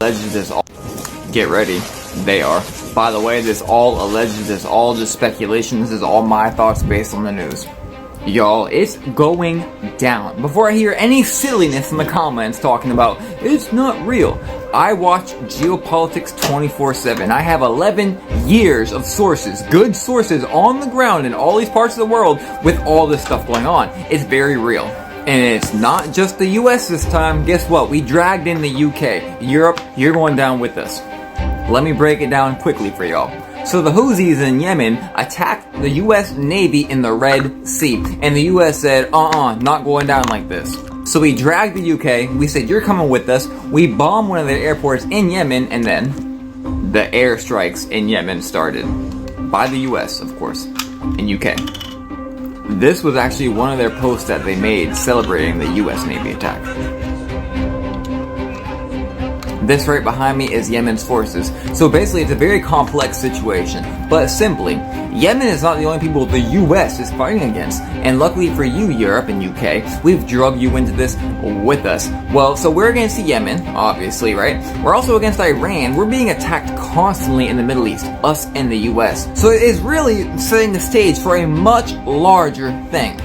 alleged. This all get ready. They are. By the way, this all alleged. This all just speculation. This is all my thoughts based on the news. Y'all, it's going down. Before I hear any silliness in the comments talking about it's not real, I watch geopolitics 24/7. I have 11 years of sources, good sources on the ground in all these parts of the world with all this stuff going on. It's very real. And it's not just the US this time. Guess what? We dragged in the UK. Europe, you're going down with us. Let me break it down quickly for y'all. So the Houthis in Yemen attacked the US Navy in the Red Sea. And the US said, not going down like this. So we dragged the UK, we said, you're coming with us. We bombed one of their airports in Yemen, and then the airstrikes in Yemen started. By the US, of course, in UK. This was actually one of their posts that they made celebrating the US Navy attack. This right behind me is Yemen's forces. So basically it's a very complex situation. But simply, Yemen is not the only people the US is fighting against. And luckily for you, Europe and UK, we've drug you into this with us. Well, so we're against Yemen, obviously, right? We're also against Iran. We're being attacked constantly in the Middle East, us and the US. So it is really setting the stage for a much larger thing.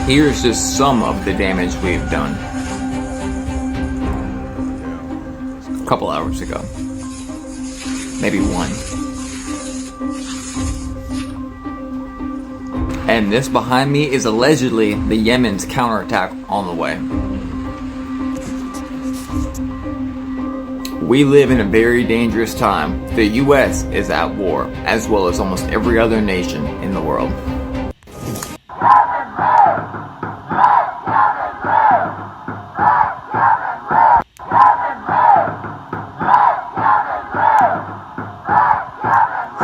Here's just some of the damage we've done. Couple hours ago, maybe one. And this behind me is allegedly the Yemen's counterattack on the way. We live in a very dangerous time. The US is at war, as well as almost every other nation in the world.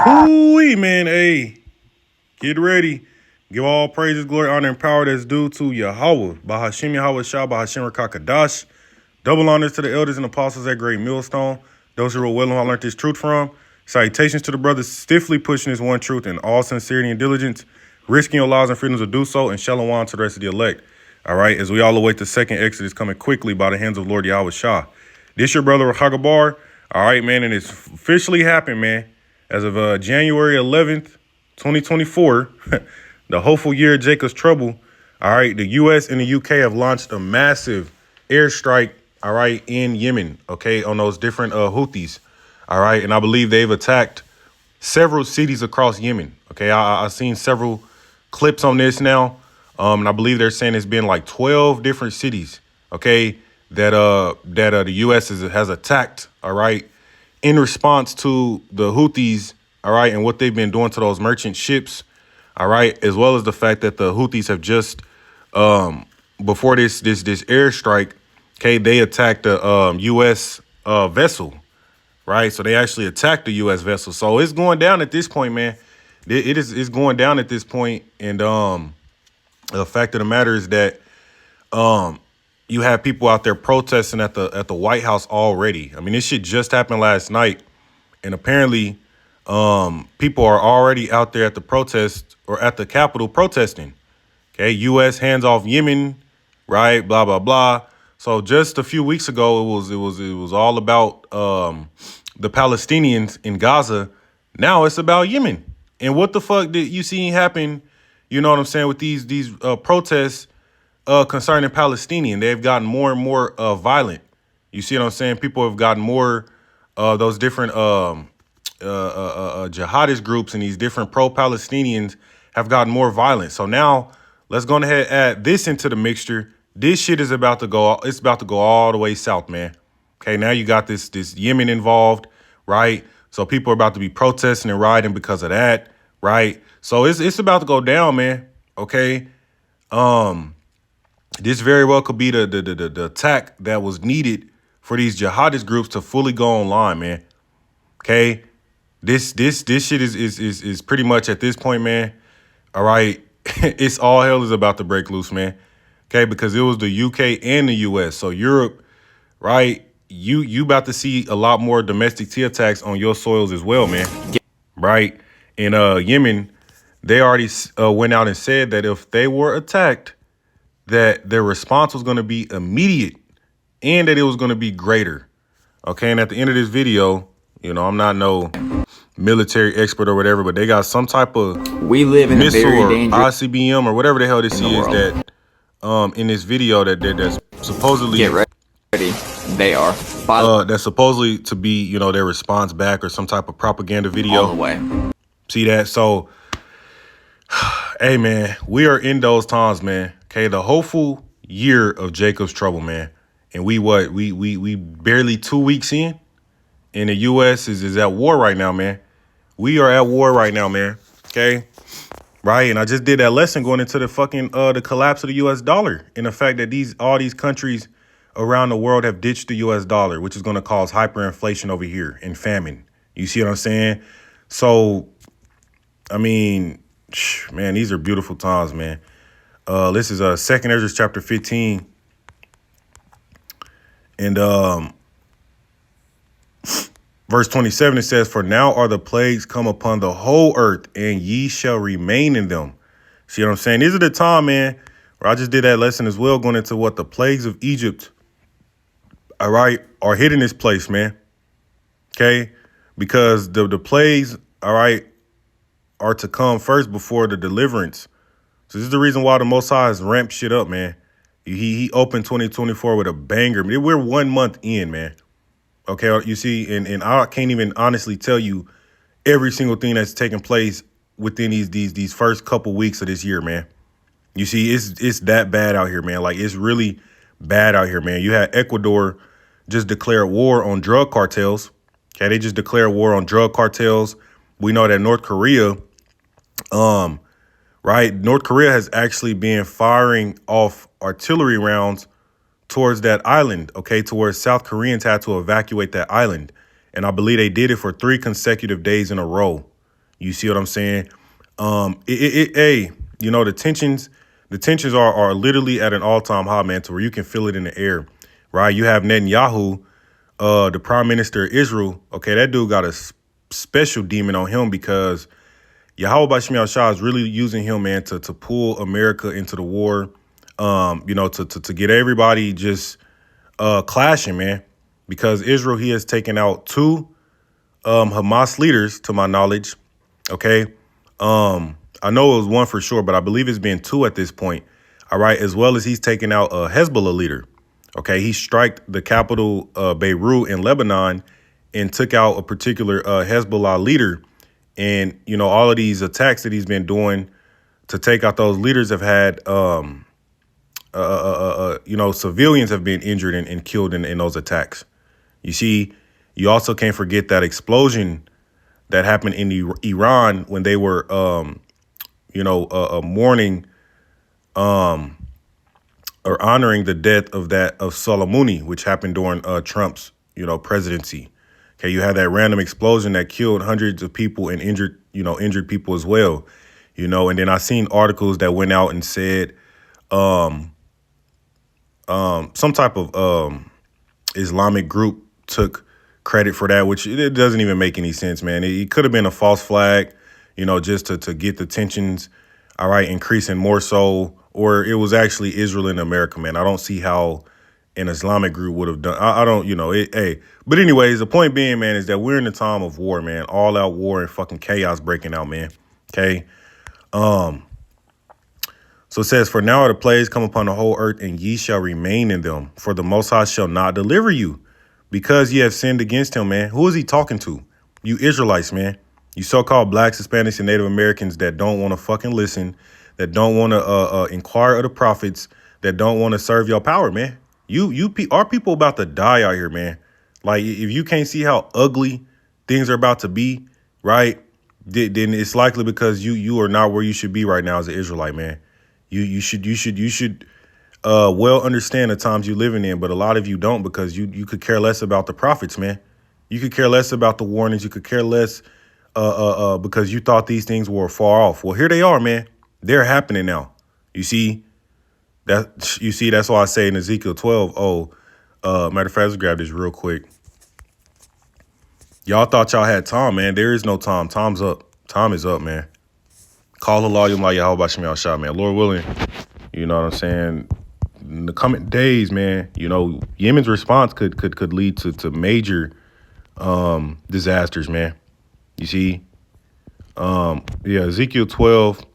Hoo-wee, man, hey, get ready. Give all praises, glory, honor, and power that's due to Yahweh. Bahashim Yahweh Shah, Bahashim Rakakadash. Double honors to the elders and apostles at Great Millstone. Those who were willing, who I learned this truth from. Salutations to the brothers stiffly pushing this one truth in all sincerity and diligence, risking your lives and freedoms to do so, and shalom to the rest of the elect. All right, as we all await the second Exodus coming quickly by the hands of Lord Yahweh Shah. This your brother, Hagabar. All right, man, and it's officially happened, man. As of January 11th, 2024, the hopeful year of Jacob's trouble, all right, the U.S. and the U.K. have launched a massive airstrike, all right, in Yemen, okay, on those different Houthis, all right, and I believe they've attacked several cities across Yemen, okay. I've seen several clips on this now, and I believe they're saying it's been like 12 different cities, okay, that the U.S. has attacked, all right, in response to the Houthis, all right, and what they've been doing to those merchant ships, all right, as well as the fact that the Houthis have just, before this airstrike, okay, they attacked a U.S. Vessel, right? So they actually attacked the U.S. vessel. So it's going down at this point, man. It's going down at this point, and the fact of the matter is that you have people out there protesting at the White House already. I mean, this shit just happened last night, and apparently people are already out there at the protest or at the Capitol protesting. Okay, U.S. hands off Yemen, right? Blah blah blah. So just a few weeks ago, it was all about the Palestinians in Gaza. Now it's about Yemen. And what the fuck did you see happen? You know what I'm saying, with these protests concerning Palestinian? They've gotten more and more violent. You see what I'm saying? People have gotten more those different jihadist groups and these different pro-Palestinians have gotten more violent. So now let's go ahead and add this into the mixture. This shit is about to go. It's about to go all the way south, man. Okay, now you got this Yemen involved, right? So people are about to be protesting and rioting because of that, right? So it's about to go down, man. Okay. This very well could be the attack that was needed for these jihadist groups to fully go online, man. Okay. This shit is pretty much at this point, man. All right. It's all hell is about to break loose, man. Okay, because it was the UK and the US. So Europe, right? You about to see a lot more domestic T attacks on your soils as well, man. Right? In Yemen, they already went out and said that if they were attacked, that their response was going to be immediate and that it was going to be greater. Okay, and at the end of this video, you know, I'm not no military expert or whatever, but they got some type of We live in a missile very or dangerous ICBM or whatever the hell this in the is world. that in this video that's supposedly Get ready. They are. By that's supposedly to be, you know, their response back or some type of propaganda on the video. way. See that? So hey man, we are in those times, man. Okay, the hopeful year of Jacob's trouble, man. And we barely 2 weeks in, and the US is at war right now, man. We are at war right now, man. Okay? Right? And I just did that lesson going into the fucking the collapse of the US dollar and the fact that all these countries around the world have ditched the US dollar, which is going to cause hyperinflation over here and famine. You see what I'm saying? So I mean, man, these are beautiful times, man. This is 2nd Ezra chapter 15. And verse 27, it says, "For now are the plagues come upon the whole earth, and ye shall remain in them." See what I'm saying? These are the time, man, where I just did that lesson as well, going into what the plagues of Egypt, all right, are hitting this place, man. Okay? Because the plagues, all right, are to come first before the deliverance. So this is the reason why the Most High has ramped shit up, man. He opened 2024 with a banger. We're 1 month in, man. Okay, you see, and I can't even honestly tell you every single thing that's taking place within these first couple weeks of this year, man. You see, it's that bad out here, man. Like, it's really bad out here, man. You had Ecuador just declare war on drug cartels. Okay, they just declared war on drug cartels. We know that North Korea, right? North Korea has actually been firing off artillery rounds towards that island, okay, to where South Koreans had to evacuate that island. And I believe they did it for 3 consecutive days in a row. You see what I'm saying? Hey, you know, the tensions are literally at an all-time high, man, to where you can feel it in the air, right? You have Netanyahu, the prime minister of Israel. Okay, that dude got a special demon on him because Yahweh Bashim Shah is really using him, man, to pull America into the war, you know, to get everybody just clashing, man, because Israel, he has taken out 2 Hamas leaders, to my knowledge. OK, I know it was 1 for sure, but I believe it's been 2 at this point. All right. As well as he's taken out a Hezbollah leader. OK, he struck the capital, Beirut in Lebanon, and took out a particular Hezbollah leader. And, you know, all of these attacks that he's been doing to take out those leaders have had, you know, civilians have been injured and killed in those attacks. You see, you also can't forget that explosion that happened in Iran when they were, you know, mourning or honoring the death of Soleimani, which happened during Trump's, you know, presidency. Okay, you had that random explosion that killed hundreds of people and injured people as well. You know, and then I seen articles that went out and said some type of Islamic group took credit for that, which it doesn't even make any sense, man. It could have been a false flag, you know, just to get the tensions, all right, increasing more so, or it was actually Israel and America, man. I don't see how an Islamic group would have done. I don't, you know, hey. But anyways, the point being, man, is that we're in the time of war, man. All out war and fucking chaos breaking out, man. Okay. So it says, "For now are the plagues come upon the whole earth, and ye shall remain in them. For the Most High shall not deliver you, because ye have sinned against him," man. Who is he talking to? You Israelites, man. You so-called blacks, Hispanics, and Native Americans that don't want to fucking listen, that don't want to inquire of the prophets, that don't want to serve your power, man. Our people about to die out here, man. Like, if you can't see how ugly things are about to be, right, then it's likely because you are not where you should be right now as an Israelite, man. You should well understand the times you're living in, but a lot of you don't, because you could care less about the prophets, man. You could care less about the warnings. You could care less because you thought these things were far off. Well, here they are, man. They're happening now. You see, that's why I say in Ezekiel 12, matter of fact, let's grab this real quick. Y'all thought y'all had time, man. There is no time. Time's up. Time is up, man. Call the law, Yahweh Bashim Shah, man. Lord willing, you know what I'm saying? in the coming days, man, Yemen's response could lead to major disasters, man. You see, Ezekiel 12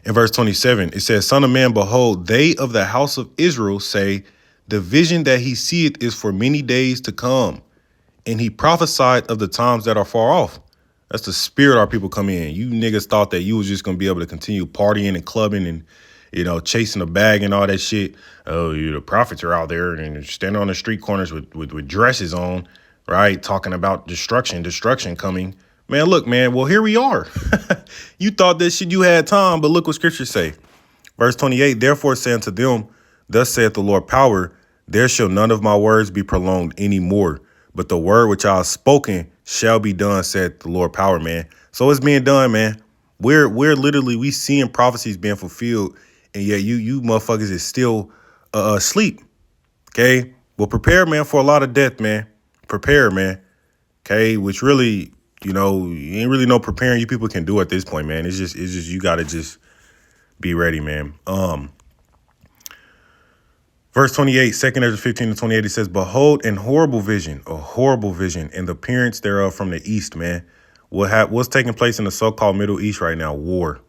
in verse 27, it says, Son of man, behold, they of the house of Israel say, the vision that he seeth is for many days to come. And he prophesied of the times that are far off. That's the spirit our people come in. You niggas thought that you was just going to be able to continue partying and clubbing and, chasing a bag and all that shit. Oh, the prophets are out there and standing on the street corners with dresses on, right? Talking about destruction coming. Man, look, man, well, here we are. You thought that shit you had time, but look what scriptures say. Verse 28, therefore say unto them, thus saith the Lord power, there shall none of my words be prolonged any more, but the word which I have spoken shall be done, said the Lord power, man. So it's being done, man. We're literally, we seeing prophecies being fulfilled, and yet you motherfuckers is still asleep. Okay? Well, prepare, man, for a lot of death, man. Prepare, man. Okay? Which really, you ain't really no preparing you people can do at this point, man. It's just you gotta just be ready, man. Verse 28, 2 Ezra 15 to 28, it says, behold, a horrible vision, and the appearance thereof from the east, man. What's taking place in the so-called Middle East right now? War.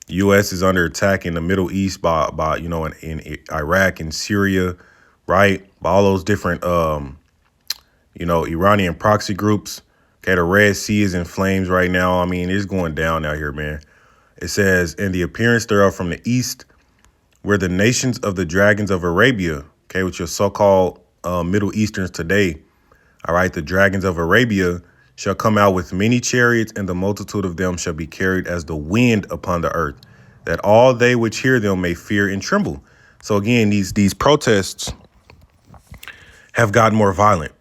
U.S. is under attack in the Middle East by in Iraq and Syria, right? By all those different, Iranian proxy groups. Okay, the Red Sea is in flames right now. I mean, it's going down out here, man. It says, and the appearance thereof from the east, where the nations of the dragons of Arabia, okay, which are so-called Middle Easterns today, all right, the dragons of Arabia shall come out with many chariots, and the multitude of them shall be carried as the wind upon the earth, that all they which hear them may fear and tremble. So again, these protests have gotten more violent.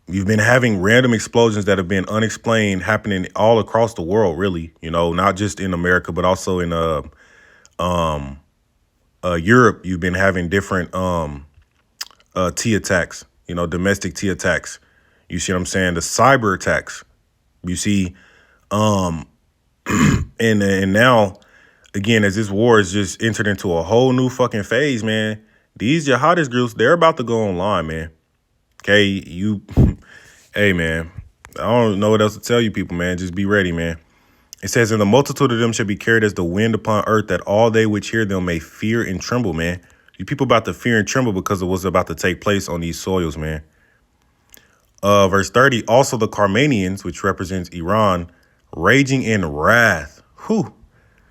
You've been having random explosions that have been unexplained happening all across the world, really, not just in America, but also in Europe. You've been having different T attacks, domestic T attacks. You see what I'm saying? The cyber attacks. You see, and now, again, as this war has just entered into a whole new fucking phase, man, these jihadist groups, they're about to go online, man. Okay, hey, man, I don't know what else to tell you people, man. Just be ready, man. It says, and the multitude of them shall be carried as the wind upon earth, that all they which hear them may fear and tremble, man. You people about to fear and tremble because of what's about to take place on these soils, man. Verse 30, also the Carmanians, which represents Iran, raging in wrath,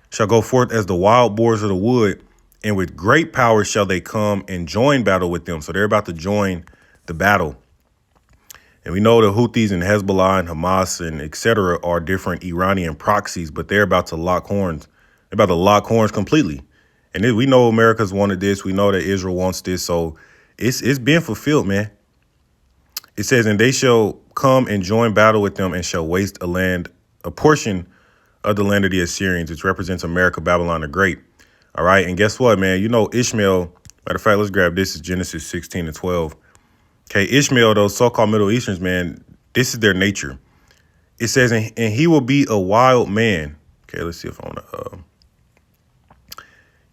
shall go forth as the wild boars of the wood, and with great power shall they come and join battle with them. So they're about to join the battle. And we know the Houthis and Hezbollah and Hamas and etc. are different Iranian proxies, but they're about to lock horns. They're about to lock horns completely. And we know America's wanted this. We know that Israel wants this. So it's being fulfilled, man. It says, and they shall come and join battle with them and shall waste a portion of the land of the Assyrians, which represents America, Babylon the Great. All right. And guess what, man? Ishmael, matter of fact, let's grab this. Is Genesis 16 and 12. Okay, Ishmael, those so-called Middle Easterns, man, this is their nature. It says, and he will be a wild man. Okay, let's see if I want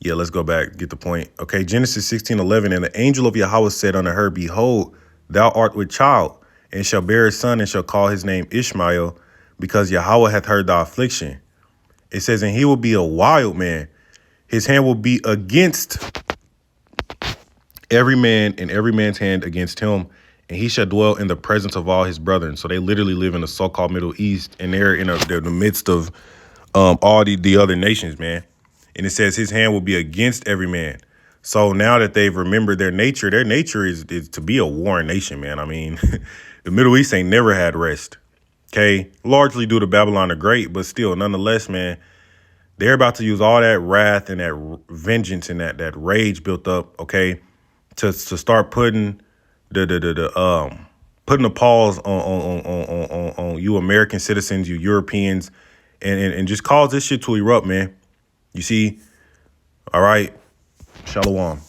to, let's go back, get the point. Okay, Genesis 16:11, and the angel of Yahweh said unto her, behold, thou art with child, and shall bear a son, and shall call his name Ishmael, because Yahweh hath heard thy affliction. It says, and he will be a wild man. His hand will be against every man, and every man's hand against him, and he shall dwell in the presence of all his brethren. So they literally live in the so-called Middle East, and they're in the midst of all the other nations, man. And it says his hand will be against every man. So now that they've remembered their nature is to be a warring nation, man. I mean, the Middle East ain't never had rest, okay? Largely due to Babylon the Great, but still, nonetheless, man, they're about to use all that wrath and that vengeance and that rage built up, okay, to start putting putting a pause on you American citizens, you Europeans, and just cause this shit to erupt, man. You see? All right. Shalom.